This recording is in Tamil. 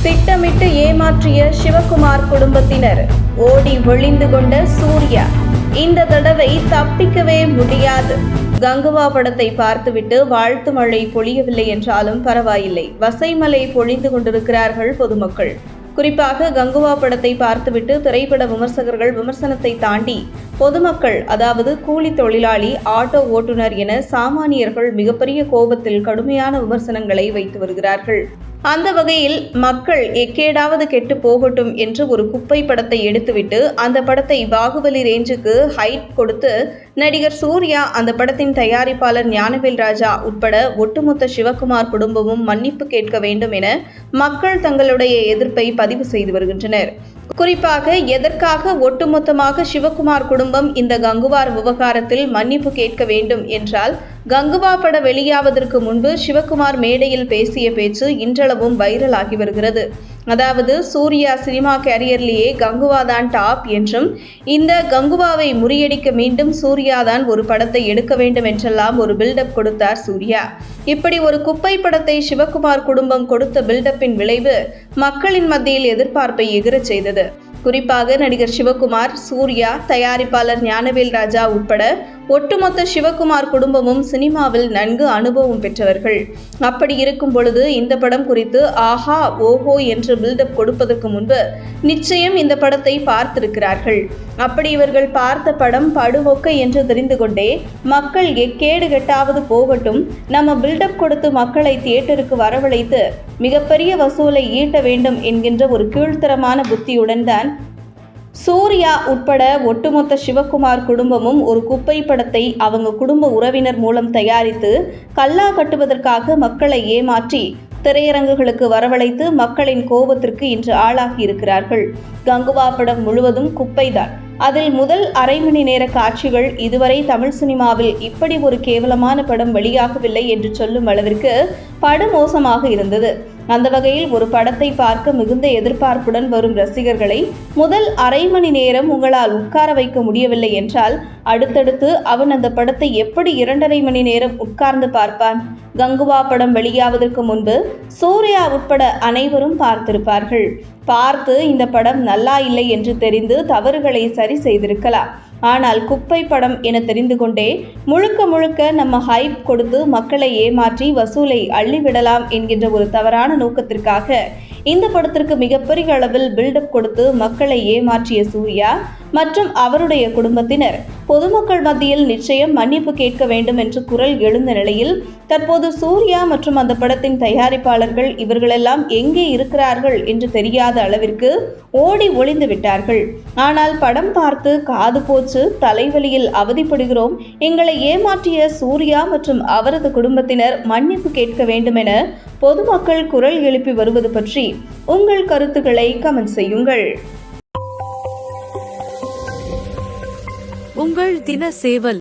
திட்டமிட்டு ஏமாற்றிய சிவகுமார் குடும்பத்தினர். ஓடி ஒளிந்து கொண்ட சூர்யா. இந்த தடவை தப்பிக்கவே முடியாது. கங்குவா படத்தை பார்த்துவிட்டு வாழ்த்து மழை பொழியவில்லை என்றாலும் பரவாயில்லை, வசைமலை பொழிந்து கொண்டிருக்கிறார்கள் பொதுமக்கள். குறிப்பாக கங்குவா படத்தை பார்த்துவிட்டு திரைப்பட விமர்சகர்கள் விமர்சனத்தை தாண்டி பொதுமக்கள், அதாவது கூலி தொழிலாளி, ஆட்டோ ஓட்டுநர் என சாமானியர்கள் மிகப்பெரிய கோபத்தில் கடுமையான விமர்சனங்களை வைத்து வருகிறார்கள். அந்த வகையில் மக்கள் எக்கேடாவது கெட்டு போகட்டும் என்று ஒரு குப்பை படத்தை எடுத்துவிட்டு அந்த படத்தை பாகுபலி ரேஞ்சுக்கு ஹைட் கொடுத்து நடிகர் சூர்யா, அந்த படத்தின் தயாரிப்பாளர் ஞானவேல் ராஜா உட்பட ஒட்டுமொத்த சிவகுமார் குடும்பமும் மன்னிப்பு கேட்க வேண்டும் என மக்கள் தங்களுடைய எதிர்ப்பை பதிவு செய்து வருகின்றனர். குறிப்பாக எதற்காக ஒட்டுமொத்தமாக சிவகுமார் குடும்பம் இந்த கங்குவார் விவகாரத்தில் மன்னிப்பு கேட்க வேண்டும் என்றால், கங்குவா பட வெளியாவதற்கு முன்பு சிவகுமார் மேடையில் பேசிய பேச்சு இன்றளவும் வைரல் ஆகி வருகிறது. அதாவது, சூர்யா சினிமா கேரியர்லேயே கங்குவா தான் டாப் என்றும், இந்த கங்குவாவை முறியடிக்க மீண்டும் சூர்யா தான் ஒரு படத்தை எடுக்க வேண்டும் என்றெல்லாம் ஒரு பில்டப் கொடுத்தார் சூர்யா. இப்படி ஒரு குப்பை படத்தை சிவகுமார் குடும்பம் கொடுத்த பில்டப்பின் விளைவு மக்களின் மத்தியில் எதிர்பார்ப்பை எகிரச் செய்தது. குறிப்பாக நடிகர் சிவகுமார், சூர்யா, தயாரிப்பாளர் ஞானவேல் ராஜா உட்பட ஒட்டுமொத்த சிவகுமார் குடும்பமும் சினிமாவில் நன்கு அனுபவம் பெற்றவர்கள். அப்படி இருக்கும் பொழுது இந்த படம் குறித்து ஆஹா ஓஹோ என்று பில்டப் கொடுப்பதற்கு முன்பு நிச்சயம் இந்த படத்தை பார்த்திருக்கிறார்கள். அப்படி இவர்கள் பார்த்த படம் படுமொக்கை என்று தெரிந்து கொண்டே மக்கள் எக்கேடு கெட்டாவது போகட்டும், நம்ம பில்டப் கொடுத்து மக்களை தியேட்டருக்கு வரவழைத்து மிகப்பெரிய வசூலை ஈட்ட வேண்டும் என்கின்ற ஒரு கீழ்த்தரமான புத்தியுடன் தான் சூர்யா உட்பட ஒட்டுமொத்த சிவகுமார் குடும்பமும் ஒரு குப்பை படத்தை அவங்க குடும்ப உறவினர் மூலம் தயாரித்து கல்லா கட்டுவதற்காக மக்களை ஏமாற்றி திரையரங்குகளுக்கு வரவழைத்து மக்களின் கோபத்திற்கு இன்று ஆளாகி இருக்கிறார்கள். கங்குவா படம் முழுவதும் குப்பைதான். அதில் முதல் அரை மணி நேர காட்சிகள் இதுவரை தமிழ் சினிமாவில் இப்படி ஒரு கேவலமான படம் வெளியாகவில்லை என்று சொல்லும் அளவிற்கு படுமோசமாக இருந்தது. அந்த வகையில் ஒரு படத்தை பார்க்க மிகுந்த எதிர்பார்ப்புடன் வரும் ரசிகர்களை முதல் அரை மணி நேரம் உங்களால் உட்கார வைக்க முடியவில்லை என்றால் அடுத்தடுத்து அவன் அந்த படத்தை எப்படி 2.5 மணி நேரம் உட்கார்ந்து பார்ப்பான்? கங்குவா படம் வெளியாவதற்கு முன்பு சூர்யா உட்பட அனைவரும் பார்த்திருப்பார்கள். பார்த்து இந்த படம் நல்லா இல்லை என்று தெரிந்து தவறுகளை சரி செய்திருக்கலாம். ஆனால் குப்பை படம் என தெரிந்து கொண்டே முழுக்க முழுக்க நம்ம ஹைப் கொடுத்து மக்களை ஏமாற்றி வசூலை அள்ளிவிடலாம் என்கின்ற ஒரு தவறான நோக்கத்திற்காக இந்த படத்திற்கு மிகப்பெரிய அளவில் பில்டப் கொடுத்து மக்களை ஏமாற்றிய சூர்யா மற்றும் அவருடைய குடும்பத்தினர் பொதுமக்கள் மத்தியில் நிச்சயம் மன்னிப்பு கேட்க வேண்டும் என்று குரல் எழுந்த நிலையில் தற்போது சூர்யா மற்றும் அந்த படத்தின் தயாரிப்பாளர்கள் இவர்களெல்லாம் எங்கே இருக்கிறார்கள் என்று தெரியாத அளவிற்கு ஓடி ஒளிந்து விட்டார்கள். ஆனால் படம் பார்த்து காது போச்சு, தலைவலியில் அவதிப்படுகிறோம், எங்களை ஏமாற்றிய சூர்யா மற்றும் அவரது குடும்பத்தினர் மன்னிப்பு கேட்க வேண்டும் என பொதுமக்கள் குரல் எழுப்பி வருவது பற்றி உங்கள் கருத்துக்களை கமெண்ட் செய்யுங்கள். உங்கள் தின சேவல்.